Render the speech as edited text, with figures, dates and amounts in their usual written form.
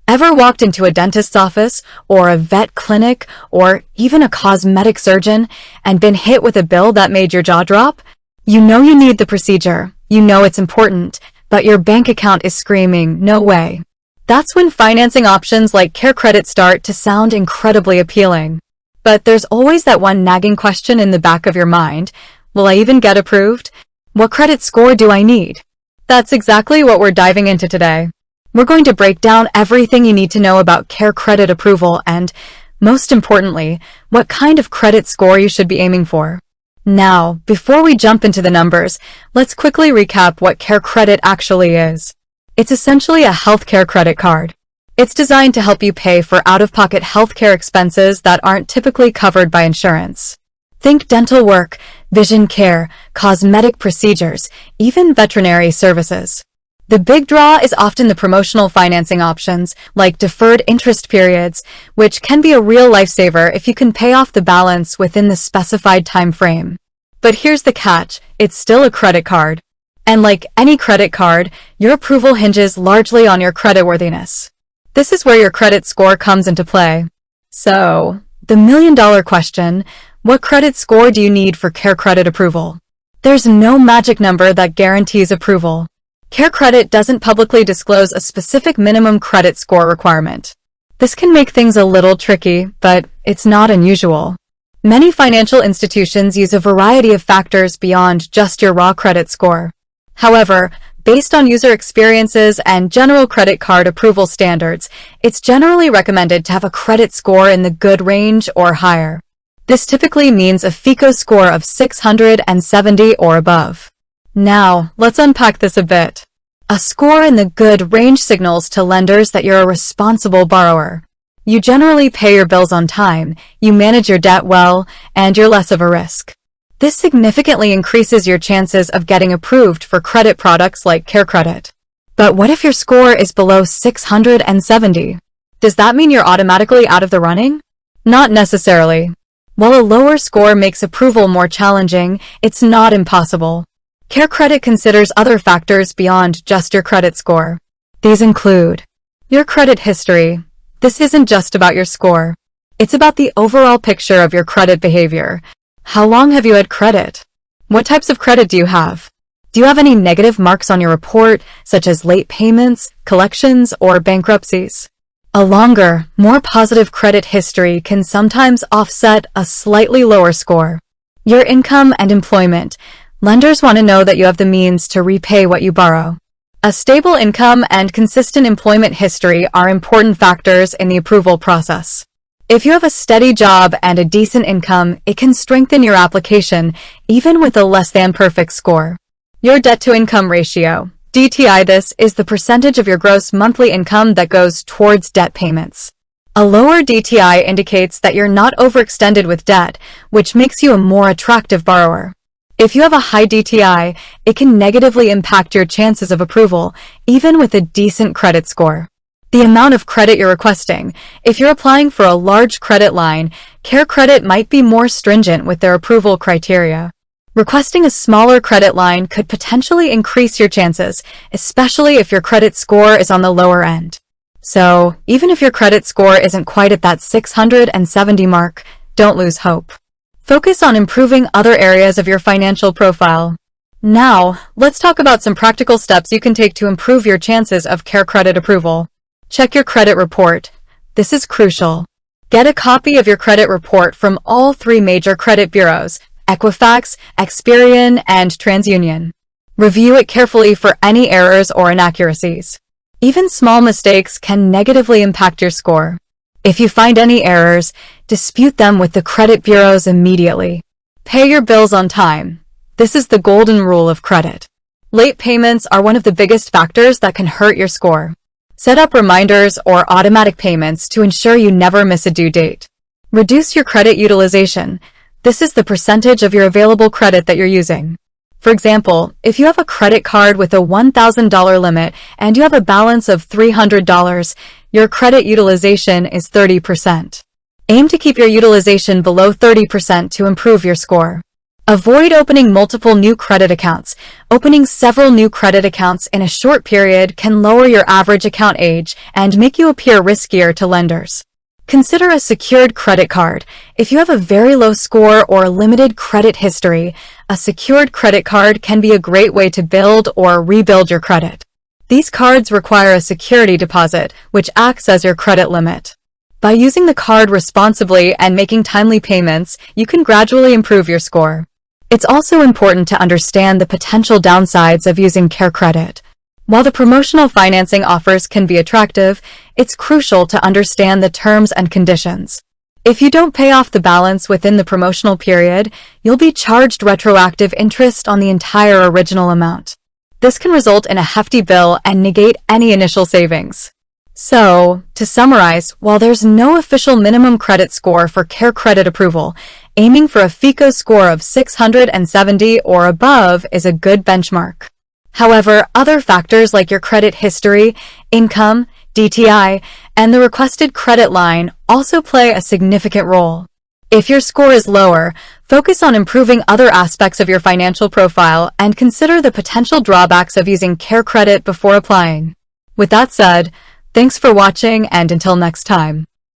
Ever walked into a dentist's office, or a vet clinic, or even a cosmetic surgeon, and been hit with a bill that made your jaw drop? You know you need the procedure, you know it's important, but your bank account is screaming, no way. That's when financing options like CareCredit start to sound incredibly appealing. But there's always that one nagging question in the back of your mind. Will I even get approved? What credit score do I need? That's exactly what we're diving into today. We're going to break down everything you need to know about CareCredit approval and, most importantly, what kind of credit score you should be aiming for. Now, before we jump into the numbers, let's quickly recap what CareCredit actually is. It's essentially a healthcare credit card. It's designed to help you pay for out-of-pocket healthcare expenses that aren't typically covered by insurance. Think dental work, vision care, cosmetic procedures, even veterinary services. The big draw is often the promotional financing options, like deferred interest periods, which can be a real lifesaver if you can pay off the balance within the specified time frame. But here's the catch, it's still a credit card. And like any credit card, your approval hinges largely on your creditworthiness. This is where your credit score comes into play. So, the million-dollar question, what credit score do you need for CareCredit approval? There's no magic number that guarantees approval. CareCredit doesn't publicly disclose a specific minimum credit score requirement. This can make things a little tricky, but it's not unusual. Many financial institutions use a variety of factors beyond just your raw credit score. However, based on user experiences and general credit card approval standards, it's generally recommended to have a credit score in the good range or higher. This typically means a FICO score of 670 or above. Now, let's unpack this a bit. A score in the good range signals to lenders that you're a responsible borrower. You generally pay your bills on time, you manage your debt well, and you're less of a risk. This significantly increases your chances of getting approved for credit products like CareCredit. But what if your score is below 670? Does that mean you're automatically out of the running? Not necessarily. While a lower score makes approval more challenging, it's not impossible. CareCredit considers other factors beyond just your credit score. These include your credit history. This isn't just about your score. It's about the overall picture of your credit behavior. How long have you had credit? What types of credit do you have? Do you have any negative marks on your report, such as late payments, collections, or bankruptcies? A longer, more positive credit history can sometimes offset a slightly lower score. Your income and employment. Lenders want to know that you have the means to repay what you borrow. A stable income and consistent employment history are important factors in the approval process. If you have a steady job and a decent income, it can strengthen your application, even with a less-than-perfect score. Your debt-to-income ratio, DTI. This is the percentage of your gross monthly income that goes towards debt payments. A lower DTI indicates that you're not overextended with debt, which makes you a more attractive borrower. If you have a high DTI, it can negatively impact your chances of approval, even with a decent credit score. The amount of credit you're requesting. If you're applying for a large credit line, CareCredit might be more stringent with their approval criteria. Requesting a smaller credit line could potentially increase your chances, especially if your credit score is on the lower end. So, even if your credit score isn't quite at that 670 mark, don't lose hope. Focus on improving other areas of your financial profile. Now, let's talk about some practical steps you can take to improve your chances of CareCredit approval. Check your credit report. This is crucial. Get a copy of your credit report from all 3 major credit bureaus, Equifax, Experian, and TransUnion. Review it carefully for any errors or inaccuracies. Even small mistakes can negatively impact your score. If you find any errors, dispute them with the credit bureaus immediately. Pay your bills on time. This is the golden rule of credit. Late payments are one of the biggest factors that can hurt your score. Set up reminders or automatic payments to ensure you never miss a due date. Reduce your credit utilization. This is the percentage of your available credit that you're using. For example, if you have a credit card with a $1,000 limit and you have a balance of $300, your credit utilization is 30%. Aim to keep your utilization below 30% to improve your score. Avoid opening multiple new credit accounts. Opening several new credit accounts in a short period can lower your average account age and make you appear riskier to lenders. Consider a secured credit card. If you have a very low score or limited credit history, a secured credit card can be a great way to build or rebuild your credit. These cards require a security deposit, which acts as your credit limit. By using the card responsibly and making timely payments, you can gradually improve your score. It's also important to understand the potential downsides of using CareCredit. While the promotional financing offers can be attractive, it's crucial to understand the terms and conditions. If you don't pay off the balance within the promotional period, you'll be charged retroactive interest on the entire original amount. This can result in a hefty bill and negate any initial savings. So, to summarize, while there's no official minimum credit score for CareCredit approval, aiming for a FICO score of 670 or above is a good benchmark. However, other factors like your credit history, income, DTI, and the requested credit line also play a significant role. If your score is lower, focus on improving other aspects of your financial profile and consider the potential drawbacks of using CareCredit before applying. With that said, thanks for watching, and until next time.